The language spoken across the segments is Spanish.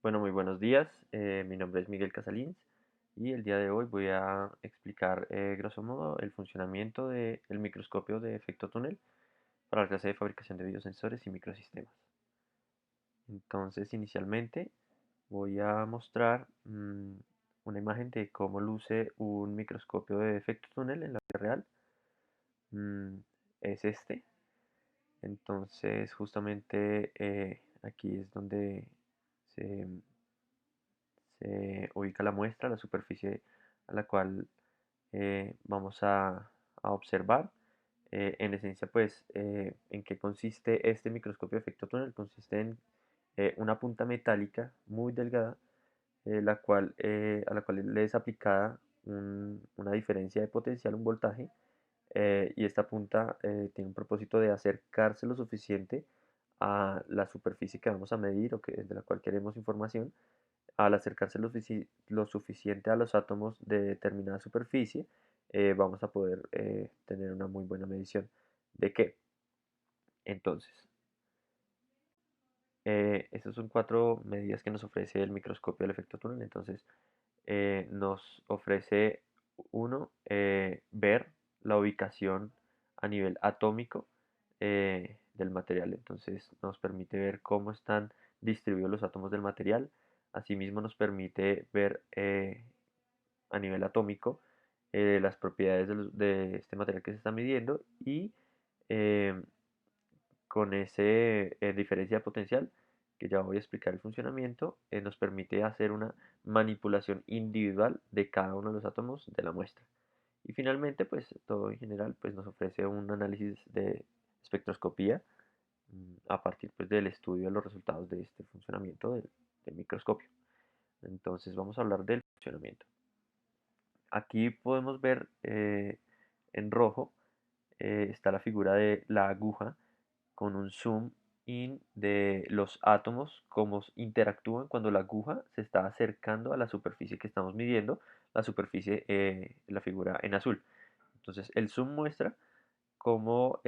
Bueno, muy buenos días. Mi nombre es Miguel Casalins y el día de hoy voy a explicar, grosso modo, el funcionamiento del microscopio de efecto túnel para la clase de fabricación de biosensores y microsistemas. Entonces, inicialmente voy a mostrar una imagen de cómo luce un microscopio de efecto túnel en la vida real. Mm, es este. Entonces, justamente aquí es donde se se ubica la muestra, la superficie a la cual vamos a observar. En esencia, pues, ¿en qué consiste este microscopio de efecto túnel? Consiste en una punta metálica muy delgada, a la cual le es aplicada una diferencia de potencial, un voltaje, y esta punta tiene un propósito de acercarse lo suficiente a la superficie que vamos a medir o de la cual queremos información. Al acercarse lo suficiente a los átomos de determinada superficie, vamos a poder tener una muy buena medición. ¿De qué? Entonces, estas son cuatro medidas que nos ofrece el microscopio del efecto túnel. Entonces, nos ofrece uno, ver la ubicación a nivel atómico del material. Entonces, nos permite ver cómo están distribuidos los átomos del material. Asimismo, nos permite ver a nivel atómico las propiedades de este material que se está midiendo y eh, con ese diferencia de potencial, que ya voy a explicar el funcionamiento, nos permite hacer una manipulación individual de cada uno de los átomos de la muestra. Y finalmente, pues todo en general, pues nos ofrece un análisis de espectroscopía a partir pues, del estudio de los resultados de este funcionamiento del microscopio. Entonces vamos a hablar del funcionamiento. Aquí podemos ver en rojo está la figura de la aguja con un zoom in de los átomos, cómo interactúan cuando la aguja se está acercando a la superficie que estamos midiendo, la superficie, la figura en azul. Entonces el zoom muestra cómo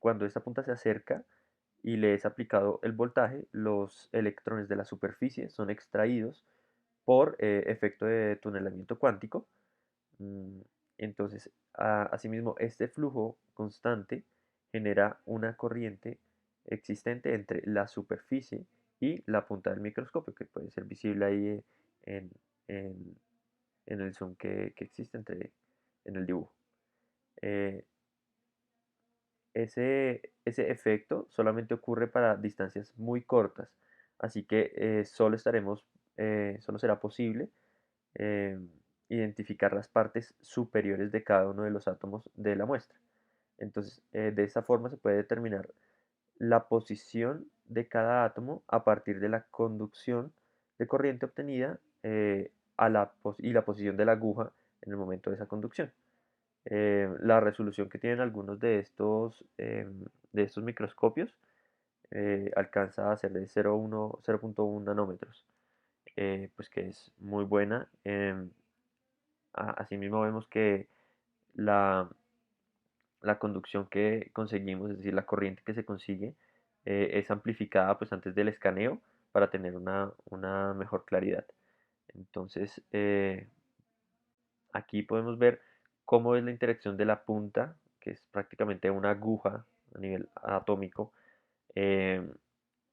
cuando esta punta se acerca y le es aplicado el voltaje, los electrones de la superficie son extraídos por efecto de tunelamiento cuántico. Mm, Entonces, asimismo, este flujo constante genera una corriente existente entre la superficie y la punta del microscopio, que puede ser visible ahí en, en- en el zoom que existe en el dibujo. Eh, ese efecto solamente ocurre para distancias muy cortas, así que solo será posible eh, identificar las partes superiores de cada uno de los átomos de la muestra. Entonces, de esta forma se puede determinar la posición de cada átomo a partir de la conducción de corriente obtenida y la posición de la aguja en el momento de esa conducción. La resolución que tienen algunos de estos microscopios alcanza a ser de 0,1 nanómetros, pues que es muy buena. Asimismo vemos que la, la conducción que conseguimos, es decir, la corriente que se consigue, es amplificada pues antes del escaneo para tener una mejor claridad. Entonces, aquí podemos ver cómo es la interacción de la punta, que es prácticamente una aguja a nivel atómico, eh,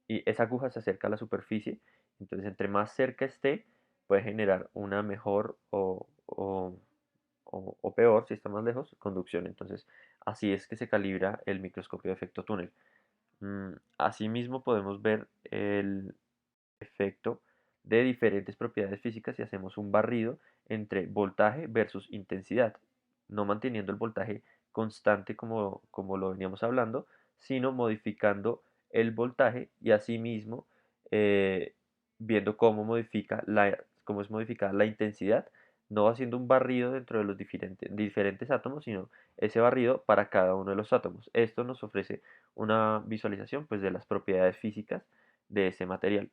y esa aguja se acerca a la superficie. Entonces, entre más cerca esté, puede generar una mejor o peor, si está más lejos, conducción. Entonces, así es que se calibra el microscopio de efecto túnel. Asimismo, podemos ver el efecto de diferentes propiedades físicas si hacemos un barrido entre voltaje versus intensidad, no manteniendo el voltaje constante como lo veníamos hablando, sino modificando el voltaje y asimismo eh, viendo cómo es modificada la intensidad, no haciendo un barrido dentro de los diferentes átomos, sino ese barrido para cada uno de los átomos. Esto nos ofrece una visualización pues, de las propiedades físicas de ese material.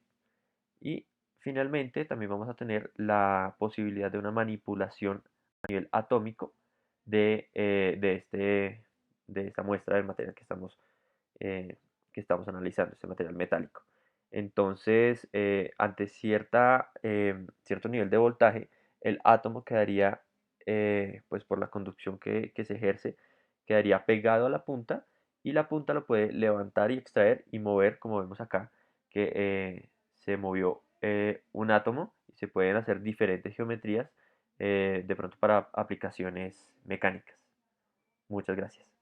Y finalmente también vamos a tener la posibilidad de una manipulación a nivel atómico de esta muestra del material eh, que estamos analizando, este material metálico. Entonces, ante cierto nivel de voltaje, el átomo quedaría, pues por la conducción que se ejerce, quedaría pegado a la punta y la punta lo puede levantar y extraer y mover, como vemos acá, que se movió un átomo y se pueden hacer diferentes geometrías de pronto para aplicaciones mecánicas. Muchas gracias.